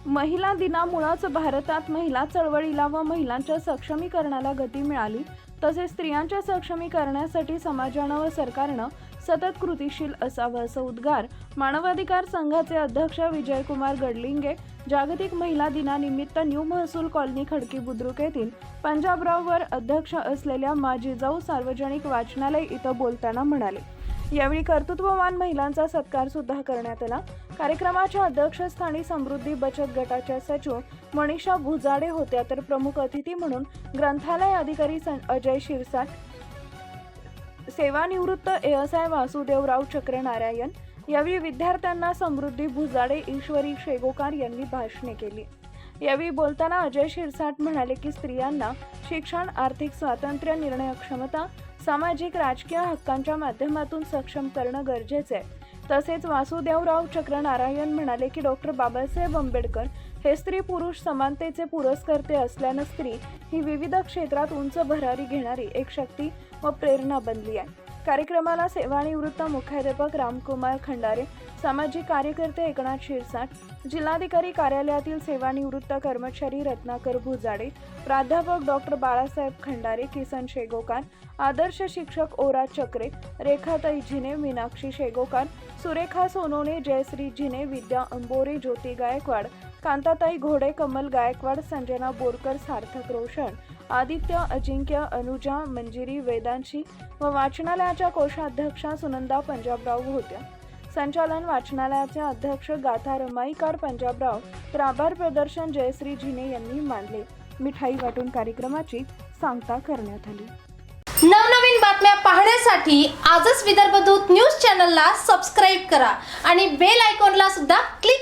महिला दिनामुळेच भारतात महिला चळवळीला व महिलांच्या सक्षमीकरणाला गती मिळाली। तसेच स्त्रियांच्या सक्षमीकरणासाठी समाजानं व सरकारनं सतत कृतीशील असावं असं उद्गार मानवाधिकार संघाचे अध्यक्ष विजयकुमार गडलिंगे जागतिक महिला दिनानिमित्त न्यू महसूल कॉलनी खडकी बुद्रुक येथील पंजाबराववर अध्यक्ष असलेल्या मा जिजाऊ सार्वजनिक वाचनालय इथं बोलताना म्हणाले। यावेळी कर्तृत्ववान महिलांचा सत्कार सुद्धा करण्यात आला। कार्यक्रमाच्या अध्यक्षस्थानी समृद्धी बचत गटाच्या सचिव मनीषा भुजाडे होत्या, तर प्रमुख अतिथी म्हणून ग्रंथालय अधिकारी अजय शिरसाट, सेवानिवृत्त एएसआय वासुदेवराव चक्रनारायण। यावेळी विद्यार्थ्यांना समृद्धी भुजाडे, ईश्वरी शेगोकार यांनी भाषणे केली। यावेळी बोलताना अजय शिरसाट म्हणाले की स्त्रियांना शिक्षण, आर्थिक स्वातंत्र्य, निर्णय क्षमता, सामाजिक राजकीय हक्कांच्या माध्यमातून सक्षम करणं गरजेचे आहे। तसेच वासुदेवराव चक्रनारायण म्हणाले की डॉक्टर बाबासाहेब आंबेडकर हे स्त्री पुरुष समानतेचे पुरस्कर्ते असल्यानं स्त्री ही विविध क्षेत्रात उंच भरारी घेणारी एक शक्ती व प्रेरणा बनली आहे। कार्यक्रमाला सेवानिवृत्त मुख्याध्यापक रामकुमार खंडारे, सामाजिक कार्यकर्ते एकनाथ शिरसाट, जिल्हाधिकारी कार्यालयातील सेवानिवृत्त कर्मचारी रत्नाकर भुजाडे, प्राध्यापक डॉक्टर बाळासाहेब खंडारे, किसन शेगोकार, आदर्श शिक्षक ओरा चक्रे, रेखाताई झिने, मीनाक्षी शेगोकार, सुरेखा सोनोने, जयश्री झिने, विद्या अंबोरे, ज्योती गायकवाड, कांताताई घोडे, कमल गायकवाड, संजना बोरकर, सार्थक रोशन, आदित्य, अजिंक्य, अनुजा, मंजिरी, वेदांशी व वाचनालयाच्या कोषाध्यक्षा सुनंदा पंजाबराव होत्या। संचालन वाचनालयाचे अध्यक्ष गाथा रमाईकार पंजाबराव, तर आभार प्रदर्शन जयश्री झिने यांनी मानले। मिठाई वाटून कार्यक्रमाची सांगता करण्यात आली। नवनवीन बातम्या पाहण्यासाठी आजच विदर्भ दूत न्यूज चॅनलला सबस्क्राईब करा आणि बेल आयकॉनला सुद्धा क्लिक